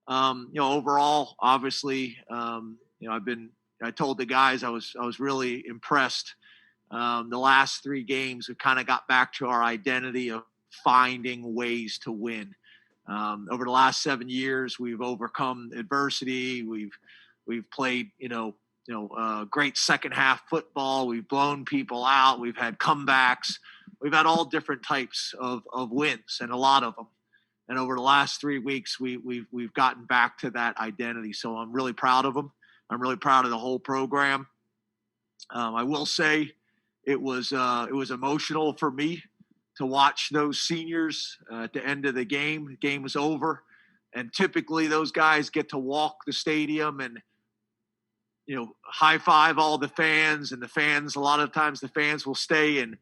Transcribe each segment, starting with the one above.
Overall, obviously, I told the guys I was really impressed. The last three games, we kind of got back to our identity of finding ways to win. Over the last 7 years, we've overcome adversity. We've played, great second half football. We've blown people out. We've had comebacks. We've had all different types of wins, and a lot of them. And over the last 3 weeks, we've gotten back to that identity. So I'm really proud of them. I'm really proud of the whole program. I will say it was emotional for me to watch those seniors at the end of the game. The game was over, and typically those guys get to walk the stadium and high five all the fans, and the fans, a lot of times the fans will stay and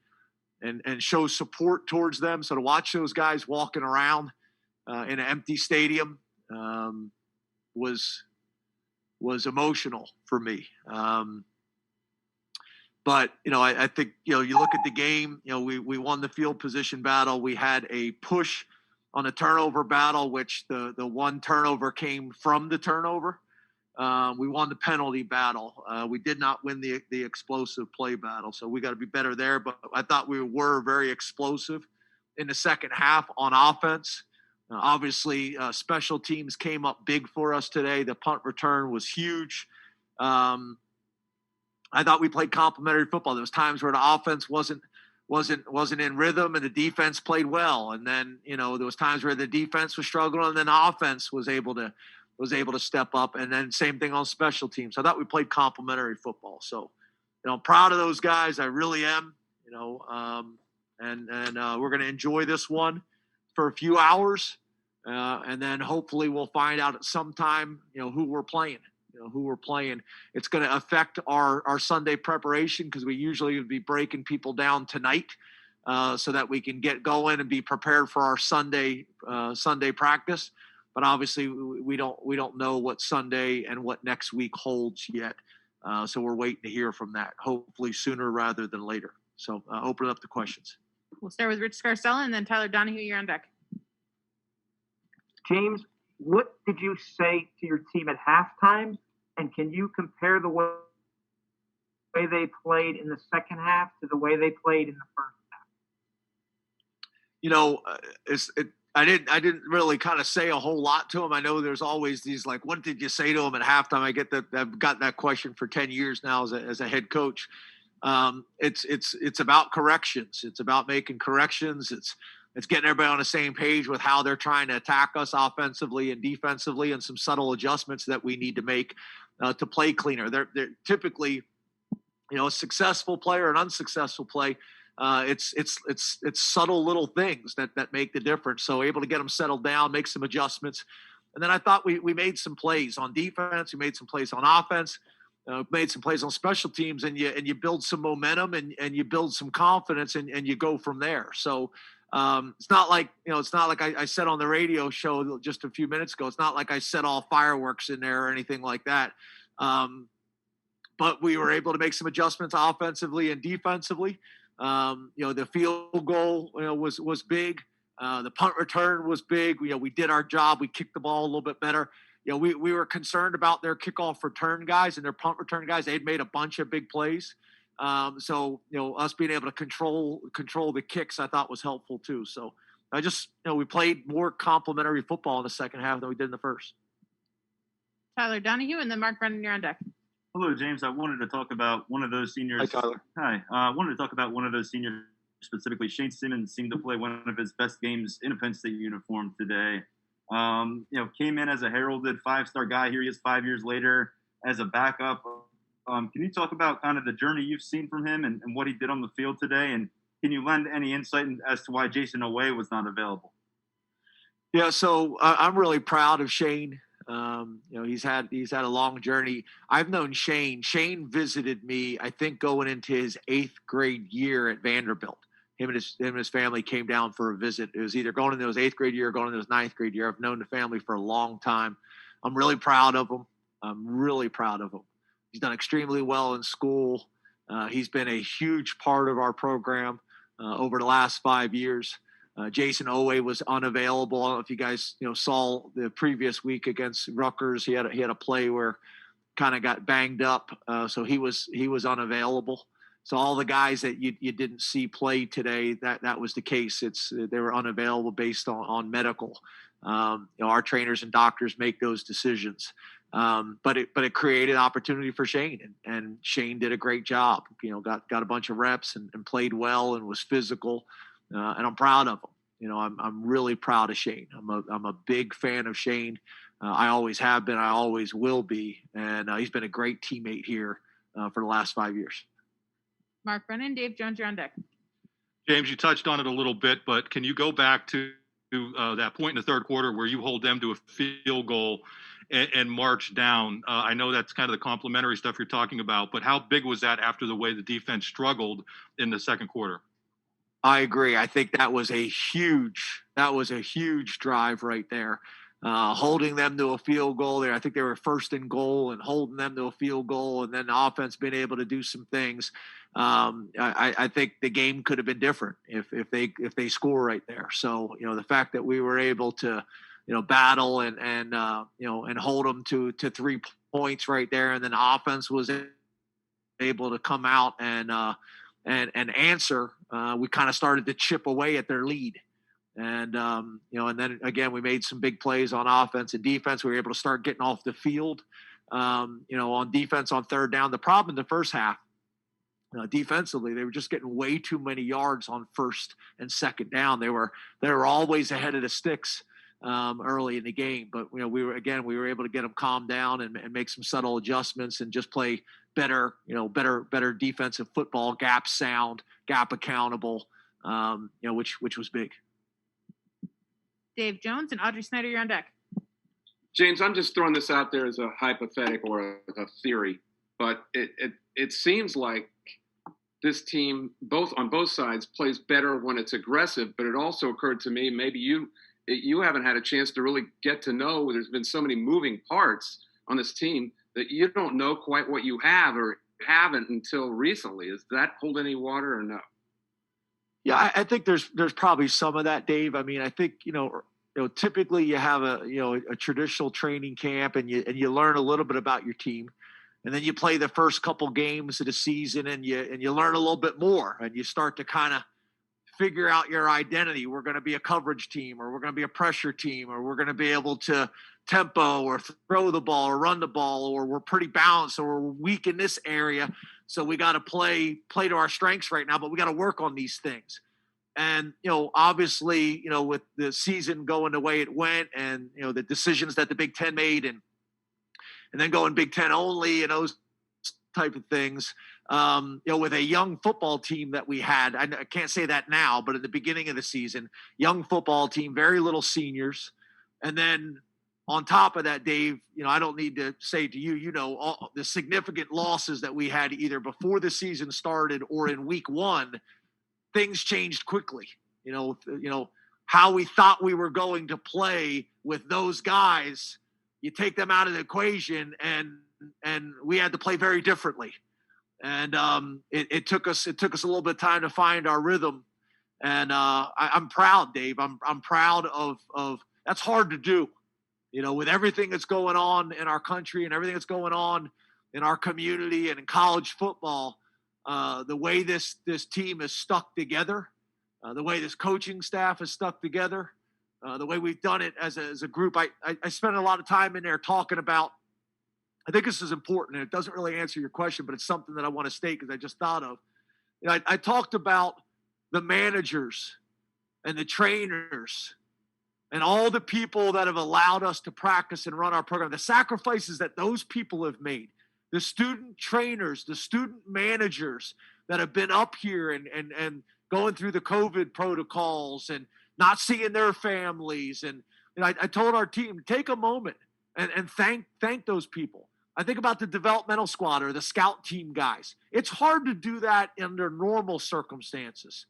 show support towards them. So to watch those guys walking around in an empty stadium was emotional for me. But I think you look at the game. We won the field position battle. We had a push on a turnover battle, which the one turnover came from the turnover. We won the penalty battle. We did not win the explosive play battle, so we got to be better there. But I thought we were very explosive in the second half on offense. Obviously, special teams came up big for us today. The punt return was huge. I thought we played complementary football. There was times where the offense wasn't in rhythm and the defense played well. And then, there was times where the defense was struggling and then the offense was able to step up. And then same thing on special teams. I thought we played complementary football. So, I'm proud of those guys. I really am, and we're going to enjoy this one for a few hours. And then hopefully we'll find out at some time, who we're playing. It's going to affect our Sunday preparation because we usually would be breaking people down tonight so that we can get going and be prepared for our Sunday practice. But obviously we don't know what Sunday and what next week holds yet. So we're waiting to hear from that, hopefully sooner rather than later. So open it up to questions. We'll start with Rich Scarcella and then Tyler Donahue, you're on deck. James, what did you say to your team at halftime? And can you compare the way they played in the second half to the way they played in the first half? I didn't really kind of say a whole lot to them. I know there's always these like, what did you say to them at halftime? I've got that question for 10 years now as a head coach. It's about corrections. It's about making corrections. It's getting everybody on the same page with how they're trying to attack us offensively and defensively, and some subtle adjustments that we need to make to play cleaner. They're typically, a successful play or an unsuccessful play. It's subtle little things that make the difference. So able to get them settled down, make some adjustments. And then I thought we made some plays on defense. We made some plays on offense. Made some plays on special teams, and you build some momentum and you build some confidence and you go from there. So it's not like I said on the radio show just a few minutes ago. It's not like I set all fireworks in there or anything like that. But we were able to make some adjustments offensively and defensively. The field goal, was big. The punt return was big. We did our job. We kicked the ball a little bit better. We were concerned about their kickoff return guys and their punt return guys. They'd made a bunch of big plays. So us being able to control the kicks, I thought was helpful too. So I just, we played more complementary football in the second half than we did in the first. Tyler Donahue and then Mark Brennan, you're on deck. Hello, James. I wanted to talk about one of those seniors. Hi, Tyler. Hi. I wanted to talk about one of those seniors specifically. Shane Simmons seemed to play one of his best games in a Penn State uniform today. Came in as a heralded 5-star guy. Here he is 5 years later as a backup. Can you talk about kind of the journey you've seen from him and what he did on the field today? And can you lend any insight as to why Jason Oweh was not available? Yeah, so I'm really proud of Shane. He's had a long journey. I've known Shane. Shane visited me, I think, going into his 8th grade year at Vanderbilt. Him and his family came down for a visit. It was either going into his 8th grade year or going into his 9th grade year. I've known the family for a long time. I'm really proud of him. He's done extremely well in school. He's been a huge part of our program over the last 5 years. Jason Owe was unavailable. I don't know if you guys saw the previous week against Rutgers. He had a play where kind of got banged up, so he was unavailable. So all the guys that you didn't see play today, that was the case. They were unavailable based on medical. Our trainers and doctors make those decisions. But it created opportunity for Shane, and Shane did a great job. Got a bunch of reps and played well and was physical, and I'm proud of him. I'm really proud of Shane. I'm a big fan of Shane. I always have been. I always will be, and he's been a great teammate here for the last 5 years. Mark Brennan, Dave Jones, you're on deck. James, you touched on it a little bit, but can you go back to that point in the third quarter where you hold them to a field goal and march down? I know that's kind of the complimentary stuff you're talking about, but how big was that after the way the defense struggled in the second quarter? I agree. I think that was a huge drive right there. Holding them to a field goal there. I think they were first and goal and holding them to a field goal, and then the offense being able to do some things. I think the game could have been different if they score right there. So the fact that we were able to battle and hold them to 3 points right there, and then the offense was able to come out and answer. We kind of started to chip away at their lead. And, and then again, we made some big plays on offense and defense. We were able to start getting off the field, on defense on third down. The problem in the first half, defensively, they were just getting way too many yards on first and second down. They were always ahead of the sticks early in the game. But, we were able to get them calmed down and make some subtle adjustments and just play better defensive football, gap sound, gap accountable, which was big. Dave Jones and Audrey Snyder, you're on deck. James, I'm just throwing this out there as a hypothetical or a theory, but it seems like this team, on both sides, plays better when it's aggressive. But it also occurred to me, maybe you haven't had a chance to really get to know. There's been so many moving parts on this team that you don't know quite what you have or haven't until recently. Does that hold any water or no? Yeah, I think there's probably some of that, Dave. I mean, I think typically you have a traditional training camp and you learn a little bit about your team, and then you play the first couple games of the season and you learn a little bit more, and you start to kind of figure out your identity. We're going to be a coverage team, or we're going to be a pressure team, or we're going to be able to tempo or throw the ball or run the ball, or we're pretty balanced, or we're weak in this area. So we got to play to our strengths right now, but we got to work on these things. And, obviously, with the season going the way it went and, the decisions that the Big Ten made and then going Big Ten only and those type of things, with a young football team that we had, I can't say that now, but at the beginning of the season, young football team, very little seniors. And then on top of that, Dave, I don't need to say to you, all the significant losses that we had either before the season started or in week one. Things changed quickly. How we thought we were going to play with those guys, you take them out of the equation and we had to play very differently. And it took us a little bit of time to find our rhythm. And I'm proud, Dave. I'm proud of that's hard to do. With everything that's going on in our country and everything that's going on in our community and in college football, the way this team is stuck together, the way this coaching staff is stuck together, the way we've done it as a group. I spent a lot of time in there talking about, I think this is important, and it doesn't really answer your question, but it's something that I want to state because I just thought of. I talked about the managers and the trainers and all the people that have allowed us to practice and run our program, the sacrifices that those people have made, the student trainers, the student managers that have been up here and going through the COVID protocols and not seeing their families. And I told our team, take a moment and thank those people. I think about the developmental squad or the scout team guys. It's hard to do that under normal circumstances.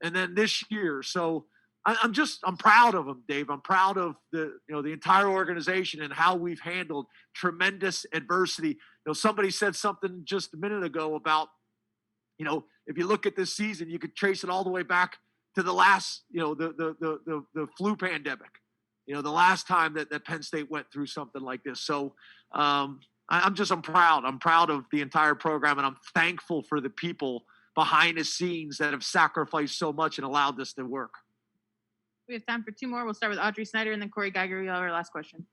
And then this year, so I'm proud of them, Dave. I'm proud of the entire organization and how we've handled tremendous adversity. Somebody said something just a minute ago about, if you look at this season, you could trace it all the way back to the last, the flu pandemic, the last time that Penn State went through something like this. So I'm proud. I'm proud of the entire program, and I'm thankful for the people behind the scenes that have sacrificed so much and allowed this to work. We have time for two more. We'll start with Audrey Snyder and then Corey Geiger. You'll have our last question.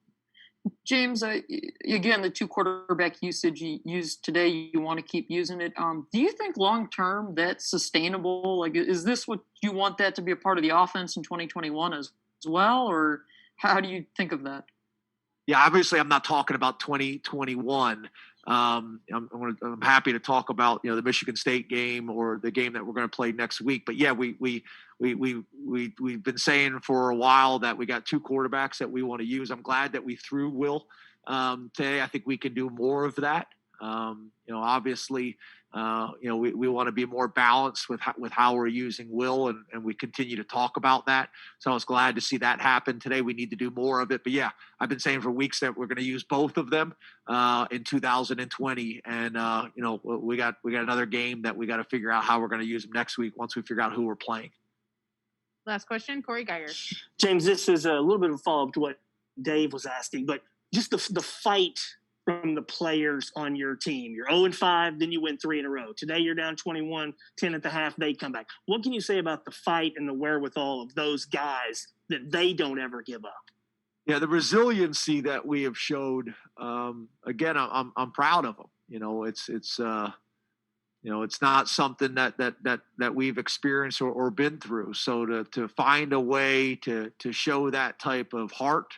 James, again, the 2 quarterback usage you used today, you want to keep using it. Do you think long-term that's sustainable? Like, is this what you want that to be a part of the offense in 2021 as well? Or how do you think of that? Yeah, obviously I'm not talking about 2021. I'm happy to talk about, the Michigan State game or the game that we're going to play next week. But yeah, we've been saying for a while that we got 2 quarterbacks that we want to use. I'm glad that we threw Will today. I think we can do more of that. Obviously, we want to be more balanced with how we're using Will, and we continue to talk about that. So I was glad to see that happen today. We need to do more of it. But yeah, I've been saying for weeks that we're going to use both of them in 2020. And we got another game that we got to figure out how we're going to use them next week once we figure out who we're playing. Last question, Corey Geiger. James, this is a little bit of a follow-up to what Dave was asking, but just the fight from the players on your team. You're 0-5, then you win 3 in a row. Today you're down 21, 10 at the half, they come back. What can you say about the fight and the wherewithal of those guys that they don't ever give up? Yeah, the resiliency that we have showed. Again, I'm proud of them. It's not something that we've experienced or been through. So to find a way to show that type of heart,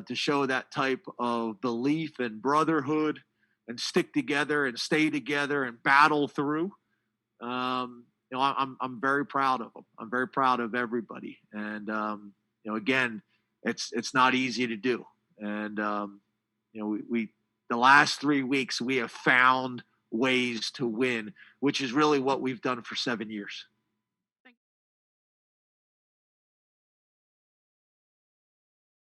to show that type of belief and brotherhood, and stick together and stay together and battle through. I'm very proud of them. I'm very proud of everybody. And again, it's not easy to do. And we the last 3 weeks we have found ways to win, which is really what we've done for 7 years.